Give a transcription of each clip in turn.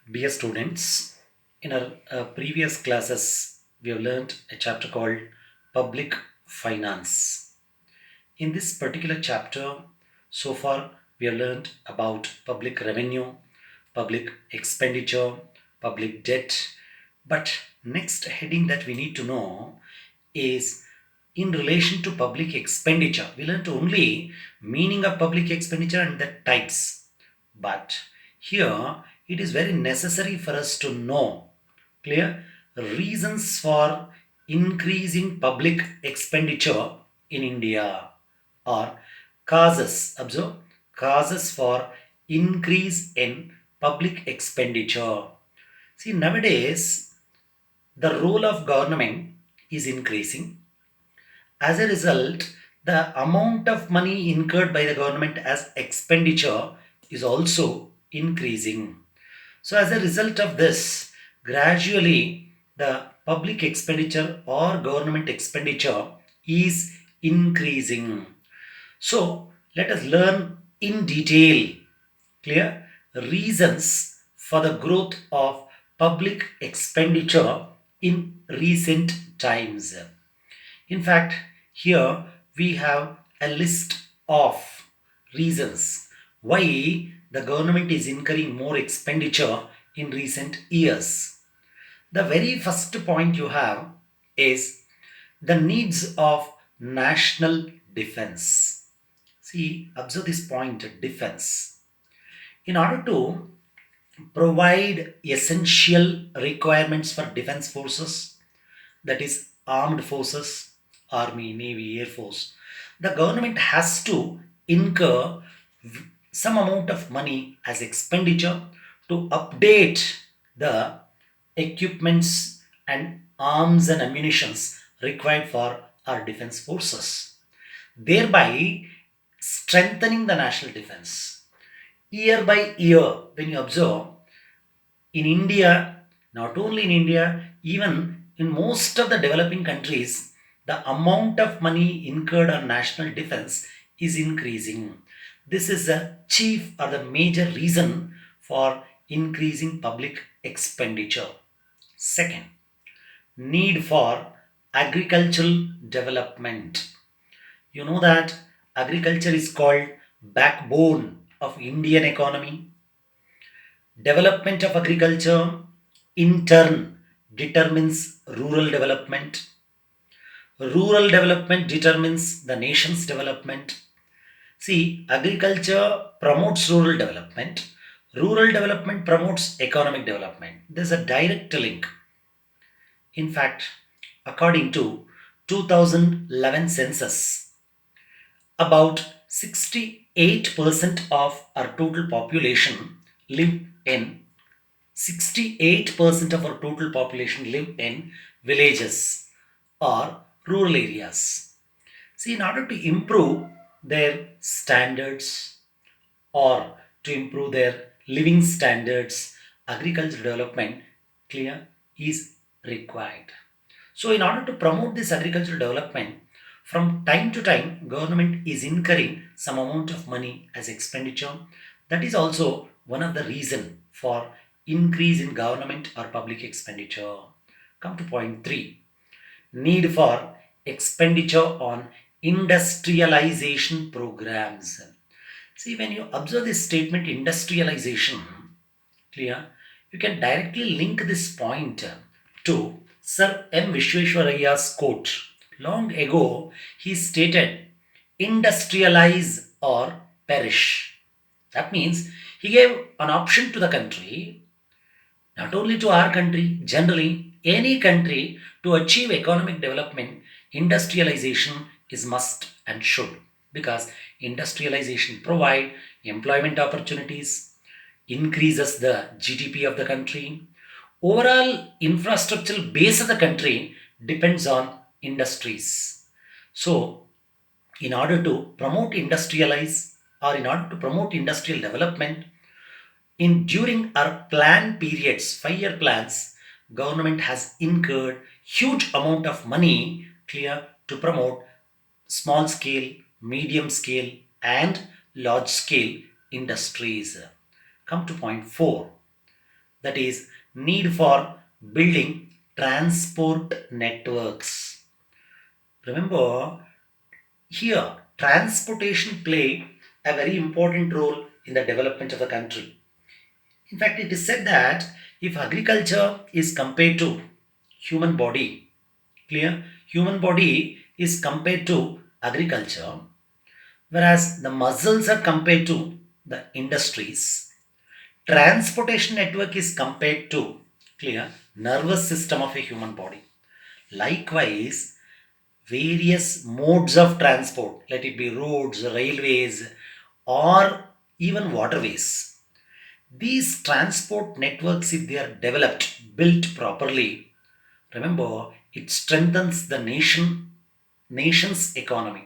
Dear students, in our previous classes, we have learned a chapter called Public Finance. In this particular chapter, so far we have learned about public revenue, public expenditure, public debt. But next heading that we need to know is in relation to public expenditure. We learned only meaning of public expenditure and the types. But here it is very necessary for us to know clear reasons for increasing public expenditure in India or causes. Observe causes for increase in public expenditure. See, nowadays the role of government is increasing. As a result, the amount of money incurred by the government as expenditure is also increasing. So, as a result of this, gradually the public expenditure or government expenditure is increasing. So, let us learn in detail clear reasons for the growth of public expenditure in recent times. In fact, here we have a list of reasons why the government is incurring more expenditure in recent years. The very first point you have is the needs of national defense. See, observe this point defense. In order to provide essential requirements for defense forces, that is armed forces, army, navy, air force, the government has to incur some amount of money as expenditure to update the equipments and arms and ammunitions required for our defense forces, thereby strengthening the national defense. Year by year, when you observe, in India, not only in India, even in most of the developing countries, the amount of money incurred on national defense is increasing. This is the chief or the major reason for increasing public expenditure. Second, need for agricultural development. You know that agriculture is called backbone of Indian economy. Development of agriculture in turn determines rural development. Rural development determines the nation's development. See, agriculture promotes rural development. Rural development promotes economic development. There's a direct link. In fact, according to 2011 census, about 68% of our total population live in 68% of our total population live in villages or rural areas. See, in order to improve their standards or to improve their living standards, agricultural development clear is required. So, in order to promote this agricultural development, from time to time, government is incurring some amount of money as expenditure. That is also one of the reason for increase in government or public expenditure. Come to point three: need for expenditure on industrialization programs. See, when you observe this statement, industrialization, clear, you can directly link this point to Sir M. Vishweshwaraya's quote. Long ago, he stated, industrialize or perish. That means he gave an option to the country, not only to our country, generally, any country to achieve economic development, industrialization is must and should because industrialization provide employment opportunities, increases the GDP of the country. Overall infrastructural base of the country depends on industries. So, in order to promote industrialize or in order to promote industrial development, in during our plan periods, 5 year plans, government has incurred huge amount of money clear to promote small scale, medium scale, and large scale industries. Come to point four: that is need for building transport networks. Remember, here transportation play a very important role in the development of the country. In fact, it is said that if agriculture is compared to human body, clear, human body is compared to agriculture, whereas the muscles are compared to the industries, transportation network is compared to, clear, nervous system of a human body. Likewise, various modes of transport, let it be roads, railways, or even waterways. These transport networks, if they are developed, built properly, remember, it strengthens the nation's economy,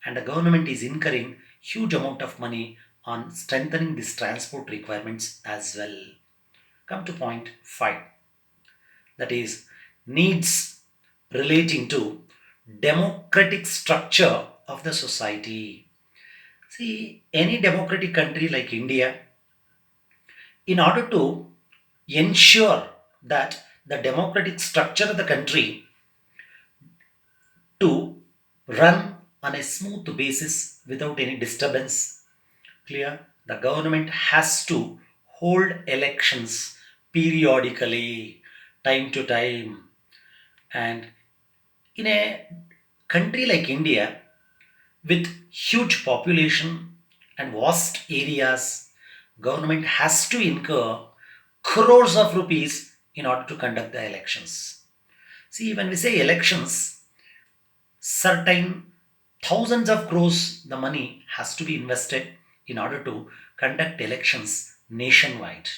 and the government is incurring huge amount of money on strengthening these transport requirements as well. Come to point 5, that is needs relating to democratic structure of the society. See, any democratic country like India, in order to ensure that the democratic structure of the country to run on a smooth basis without any disturbance, clear, the government has to hold elections periodically, time to time. And in a country like India, with huge population and vast areas, government has to incur crores of rupees in order to conduct the elections. See, when we say elections, certain thousands of crores the money has to be invested in order to conduct elections nationwide,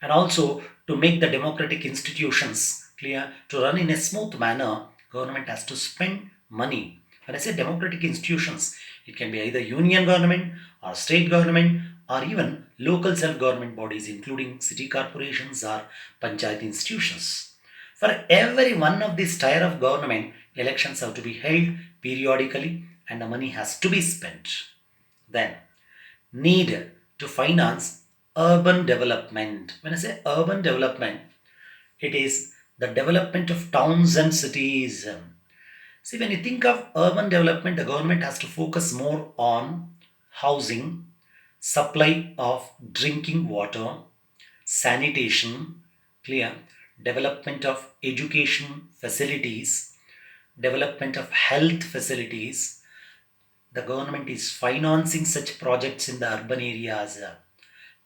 and also to make the democratic institutions, clear, to run in a smooth manner, government has to spend money. When I say democratic institutions, it can be either union government or state government or even local self government bodies including city corporations or panchayat institutions. For every one of these tier of government, elections have to be held periodically and the money has to be spent. Then, need to finance urban development. When I say urban development, it is the development of towns and cities. See, when you think of urban development, the government has to focus more on housing, supply of drinking water, sanitation, clear, development of education facilities, development of health facilities. The government is financing such projects in the urban areas,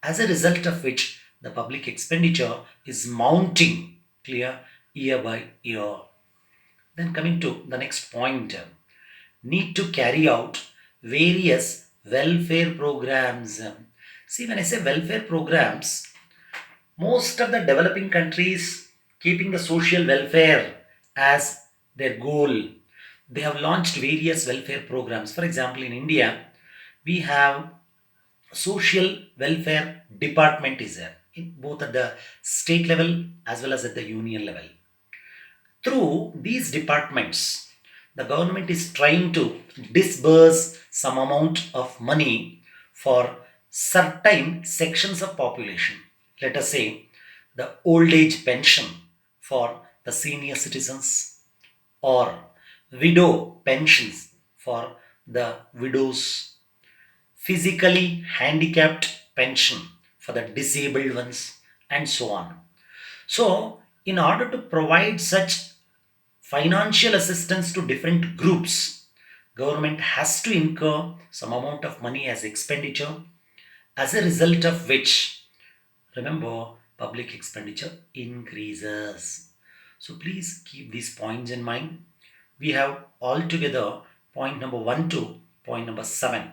as a result of which the public expenditure is mounting, clear, year by year. Then coming to the next point, need to carry out various welfare programs. See, when I say welfare programs, most of the developing countries keeping the social welfare as their goal. They have launched various welfare programs. For example, in India, we have social welfare department is there in both at the state level as well as at the union level. Through these departments, the government is trying to disburse some amount of money for certain sections of population. Let us say the old age pension for the senior citizens or widow pensions for the widows, physically handicapped pension for the disabled ones, and so on. So, in order to provide such financial assistance to different groups, government has to incur some amount of money as expenditure, as a result of which, remember, public expenditure increases. So please keep these points in mind. We have altogether point number 1 to point number 7.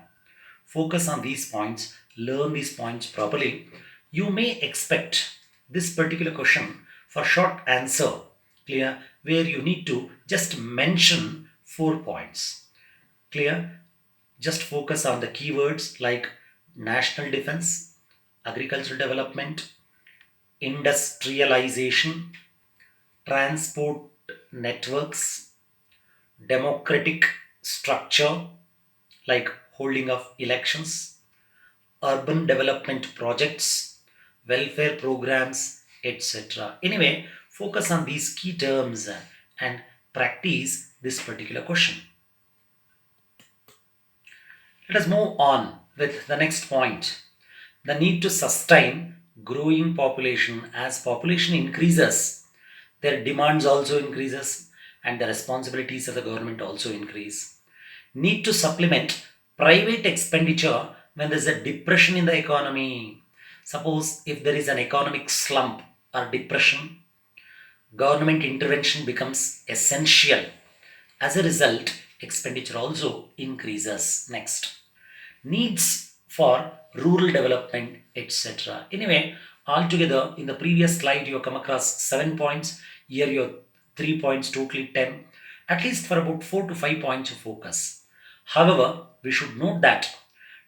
Focus on these points, learn these points properly. You may expect this particular question for short answer, clear, where you need to just mention 4 points. Clear? Just focus on the keywords like national defense, agricultural development, industrialization, transport networks, democratic structure like holding of elections, urban development projects, welfare programs, etc. Anyway, focus on these key terms and practice this particular question. Let us move on with the next point. The need to sustain growing population. As population increases, their demands also increases and the responsibilities of the government also increase. Need to supplement private expenditure when there is a depression in the economy. Suppose if there is an economic slump or depression, government intervention becomes essential. As a result, expenditure also increases. Next, needs for rural development, etc. Anyway, altogether in the previous slide you have come across 7 points. Here you have 3 points, totally 10. At least for about 4 to 5 points of focus. However, we should note that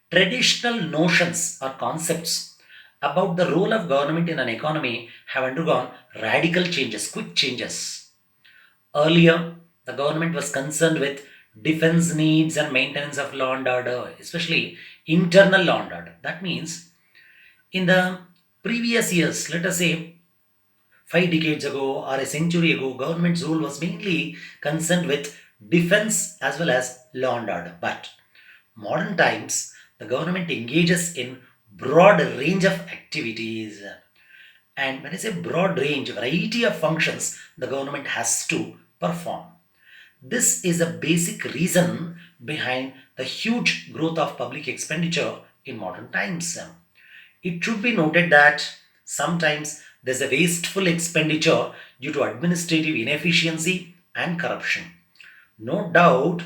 traditional notions or concepts about the role of government in an economy have undergone radical changes, quick changes. Earlier, the government was concerned with defense needs and maintenance of law and order, especially internal law and order. That means in the previous years, let us say 5 decades ago or a century ago, government's role was mainly concerned with defense as well as law and order. But modern times, the government engages in broad range of activities. And when I say broad range, variety of functions the government has to perform. This is a basic reason behind the huge growth of public expenditure in modern times. It should be noted that sometimes there's a wasteful expenditure due to administrative inefficiency and corruption. No doubt,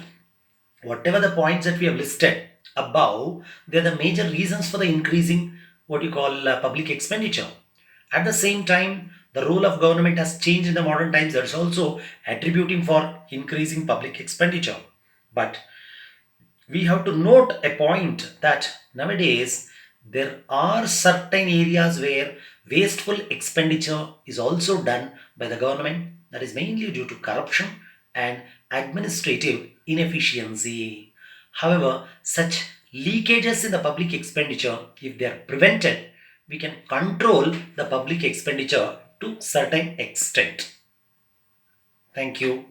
whatever the points that we have listed above, they're the major reasons for the increasing what you call public expenditure. At the same time, the role of government has changed in the modern times. That's also attributing for increasing public expenditure. But we have to note a point that nowadays there are certain areas where wasteful expenditure is also done by the government, that is mainly due to corruption and administrative inefficiency. However, such leakages in the public expenditure, if they are prevented, we can control the public expenditure to certain extent. Thank you.